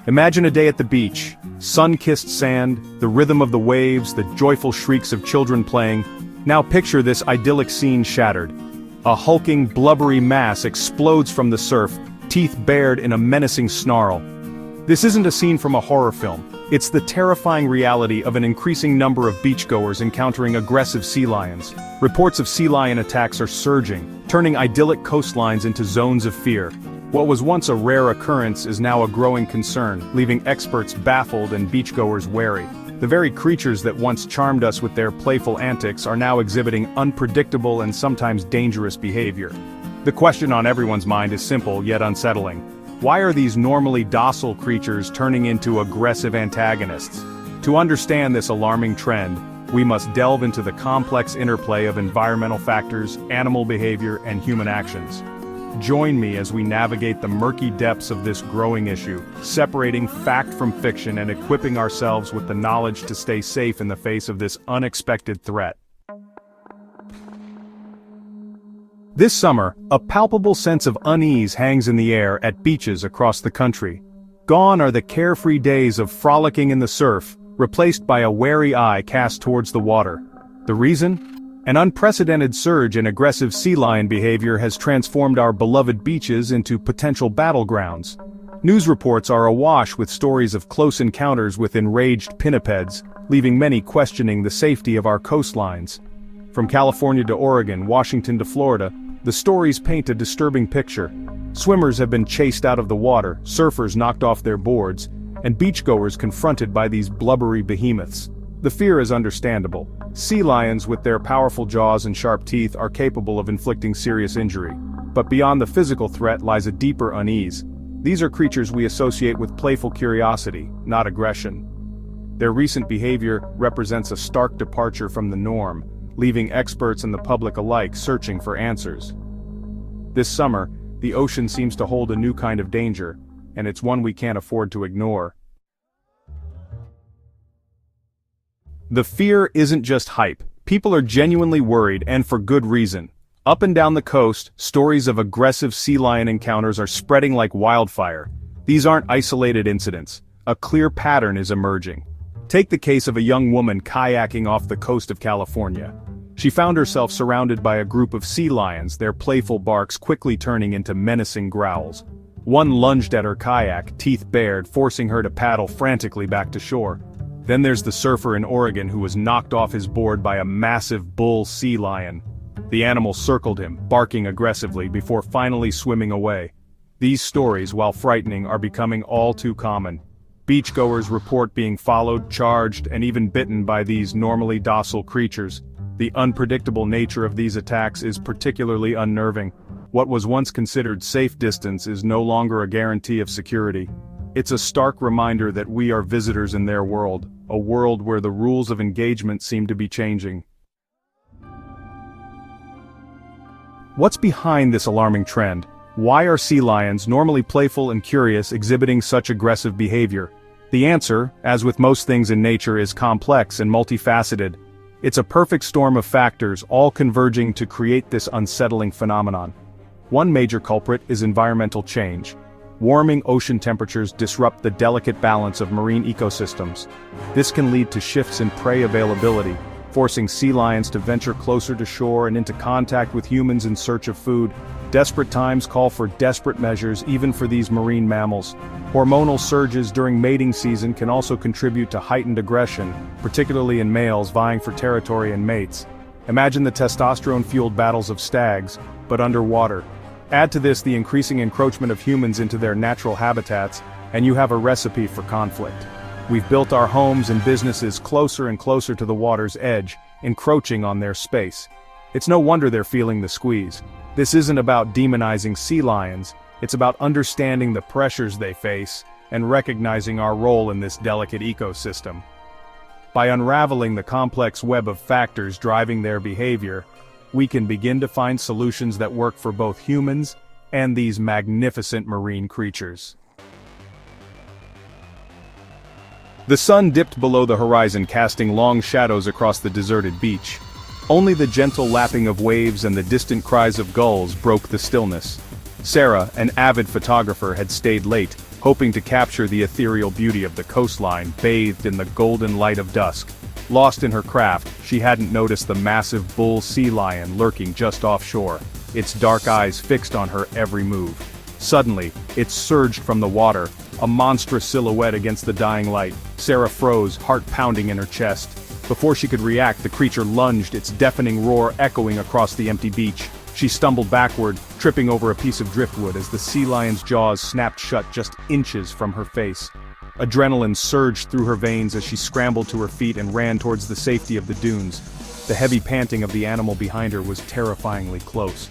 Imagine a day at the beach, sun-kissed sand, the rhythm of the waves, the joyful shrieks of children playing. Now picture this idyllic scene shattered. A hulking, blubbery mass explodes from the surf, teeth bared in a menacing snarl. This isn't a scene from a horror film. It's the terrifying reality of an increasing number of beachgoers encountering aggressive sea lions. Reports of sea lion attacks are surging, turning idyllic coastlines into zones of fear. What was once a rare occurrence is now a growing concern, leaving experts baffled and beachgoers wary. The very creatures that once charmed us with their playful antics are now exhibiting unpredictable and sometimes dangerous behavior. The question on everyone's mind is simple yet unsettling. Why are these normally docile creatures turning into aggressive antagonists? To understand this alarming trend, we must delve into the complex interplay of environmental factors, animal behavior, and human actions. Join me as we navigate the murky depths of this growing issue, separating fact from fiction and equipping ourselves with the knowledge to stay safe in the face of this unexpected threat. This summer, a palpable sense of unease hangs in the air at beaches across the country. Gone are the carefree days of frolicking in the surf, replaced by a wary eye cast towards the water. The reason? An unprecedented surge in aggressive sea lion behavior has transformed our beloved beaches into potential battlegrounds. News reports are awash with stories of close encounters with enraged pinnipeds, leaving many questioning the safety of our coastlines. From California to Oregon, Washington to Florida, the stories paint a disturbing picture. Swimmers have been chased out of the water, surfers knocked off their boards, and beachgoers confronted by these blubbery behemoths. The fear is understandable. Sea lions with their powerful jaws and sharp teeth are capable of inflicting serious injury. But beyond the physical threat lies a deeper unease. These are creatures we associate with playful curiosity, not aggression. Their recent behavior represents a stark departure from the norm, leaving experts and the public alike searching for answers. This summer, the ocean seems to hold a new kind of danger, and it's one we can't afford to ignore. The fear isn't just hype. People are genuinely worried, and for good reason. Up and down the coast, stories of aggressive sea lion encounters are spreading like wildfire. These aren't isolated incidents. A clear pattern is emerging. Take the case of a young woman kayaking off the coast of California. She found herself surrounded by a group of sea lions, their playful barks quickly turning into menacing growls. One lunged at her kayak, teeth bared, forcing her to paddle frantically back to shore. Then there's the surfer in Oregon who was knocked off his board by a massive bull sea lion. The animal circled him, barking aggressively before finally swimming away. These stories, while frightening, are becoming all too common. Beachgoers report being followed, charged, and even bitten by these normally docile creatures. The unpredictable nature of these attacks is particularly unnerving. What was once considered safe distance is no longer a guarantee of security. It's a stark reminder that we are visitors in their world, a world where the rules of engagement seem to be changing. What's behind this alarming trend? Why are sea lions, normally playful and curious, exhibiting such aggressive behavior? The answer, as with most things in nature, is complex and multifaceted. It's a perfect storm of factors, all converging to create this unsettling phenomenon. One major culprit is environmental change. Warming ocean temperatures disrupt the delicate balance of marine ecosystems. This can lead to shifts in prey availability, forcing sea lions to venture closer to shore and into contact with humans in search of food. Desperate times call for desperate measures even for these marine mammals. Hormonal surges during mating season can also contribute to heightened aggression, particularly in males vying for territory and mates. Imagine the testosterone-fueled battles of stags, but underwater. Add to this the increasing encroachment of humans into their natural habitats, and you have a recipe for conflict. We've built our homes and businesses closer and closer to the water's edge, encroaching on their space. It's no wonder they're feeling the squeeze. This isn't about demonizing sea lions, it's about understanding the pressures they face and recognizing our role in this delicate ecosystem. By unraveling the complex web of factors driving their behavior, we can begin to find solutions that work for both humans and these magnificent marine creatures. The sun dipped below the horizon, casting long shadows across the deserted beach. Only the gentle lapping of waves and the distant cries of gulls broke the stillness. Sarah, an avid photographer, had stayed late, hoping to capture the ethereal beauty of the coastline bathed in the golden light of dusk. Lost in her craft, she hadn't noticed the massive bull sea lion lurking just offshore, its dark eyes fixed on her every move. Suddenly, it surged from the water, a monstrous silhouette against the dying light. Sarah froze, heart pounding in her chest. Before she could react, the creature lunged, its deafening roar echoing across the empty beach. She stumbled backward, tripping over a piece of driftwood as the sea lion's jaws snapped shut just inches from her face. Adrenaline surged through her veins as she scrambled to her feet and ran towards the safety of the dunes. The heavy panting of the animal behind her was terrifyingly close.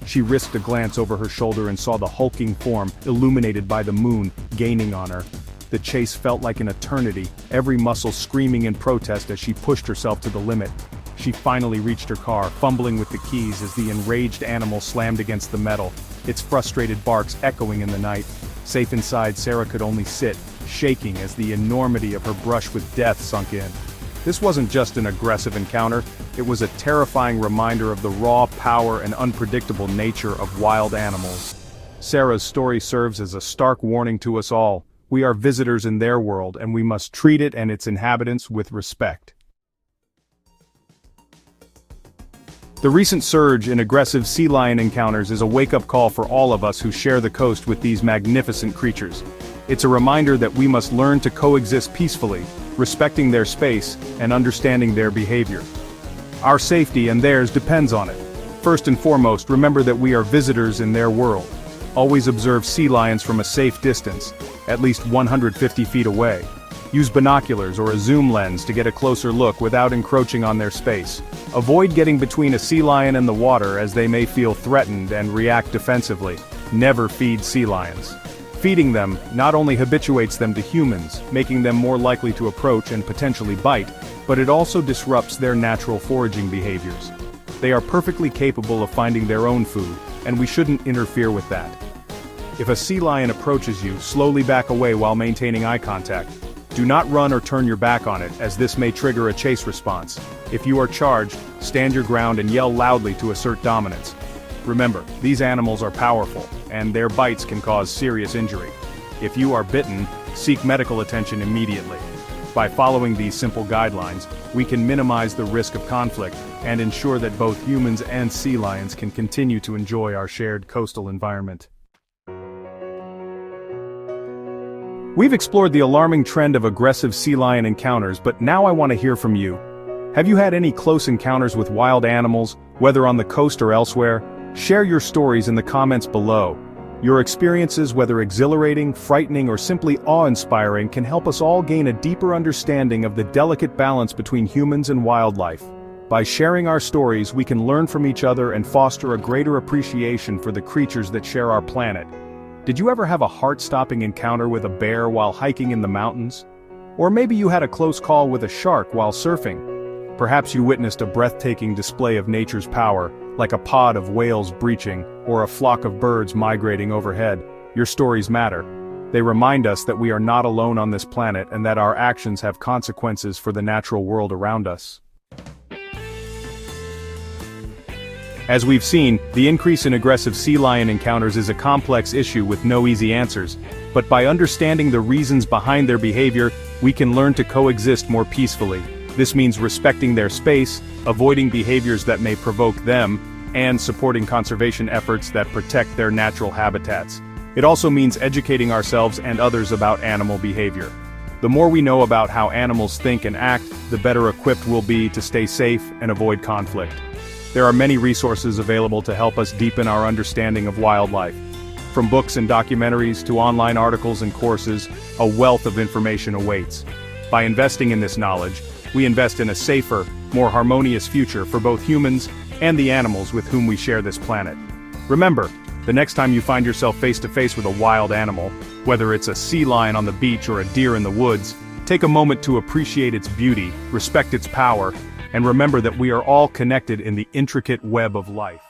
She risked a glance over her shoulder and saw the hulking form, illuminated by the moon, gaining on her. The chase felt like an eternity, every muscle screaming in protest as she pushed herself to the limit. She finally reached her car, fumbling with the keys as the enraged animal slammed against the metal, its frustrated barks echoing in the night. Safe inside, Sarah could only sit, shaking as the enormity of her brush with death sunk in. This wasn't just an aggressive encounter, it was a terrifying reminder of the raw power and unpredictable nature of wild animals. Sarah's story serves as a stark warning to us all. We are visitors in their world, and we must treat it and its inhabitants with respect. The recent surge in aggressive sea lion encounters is a wake-up call for all of us who share the coast with these magnificent creatures. It's a reminder that we must learn to coexist peacefully, respecting their space and understanding their behavior. Our safety and theirs depends on it. First and foremost, remember that we are visitors in their world. Always observe sea lions from a safe distance, at least 150 feet away. Use binoculars or a zoom lens to get a closer look without encroaching on their space. Avoid getting between a sea lion and the water as they may feel threatened and react defensively. Never feed sea lions. Feeding them not only habituates them to humans, making them more likely to approach and potentially bite, but it also disrupts their natural foraging behaviors. They are perfectly capable of finding their own food, and we shouldn't interfere with that. If a sea lion approaches you, slowly back away while maintaining eye contact. Do not run or turn your back on it, as this may trigger a chase response. If you are charged, stand your ground and yell loudly to assert dominance. Remember, these animals are powerful, and their bites can cause serious injury. If you are bitten, seek medical attention immediately. By following these simple guidelines, we can minimize the risk of conflict and ensure that both humans and sea lions can continue to enjoy our shared coastal environment. We've explored the alarming trend of aggressive sea lion encounters, but now I want to hear from you. Have you had any close encounters with wild animals, whether on the coast or elsewhere? Share your stories in the comments below. Your experiences, whether exhilarating, frightening, or simply awe-inspiring, can help us all gain a deeper understanding of the delicate balance between humans and wildlife. By sharing our stories, we can learn from each other and foster a greater appreciation for the creatures that share our planet. Did you ever have a heart-stopping encounter with a bear while hiking in the mountains? Or maybe you had a close call with a shark while surfing. Perhaps you witnessed a breathtaking display of nature's power, like a pod of whales breaching, or a flock of birds migrating overhead. Your stories matter. They remind us that we are not alone on this planet and that our actions have consequences for the natural world around us. As we've seen, the increase in aggressive sea lion encounters is a complex issue with no easy answers, but by understanding the reasons behind their behavior, we can learn to coexist more peacefully. This means respecting their space, avoiding behaviors that may provoke them, and supporting conservation efforts that protect their natural habitats. It also means educating ourselves and others about animal behavior. The more we know about how animals think and act, the better equipped we'll be to stay safe and avoid conflict. There are many resources available to help us deepen our understanding of wildlife. From books and documentaries to online articles and courses, a wealth of information awaits. By investing in this knowledge, we invest in a safer, more harmonious future for both humans and the animals with whom we share this planet. Remember, the next time you find yourself face to face with a wild animal, whether it's a sea lion on the beach or a deer in the woods, take a moment to appreciate its beauty, respect its power, and remember that we are all connected in the intricate web of life.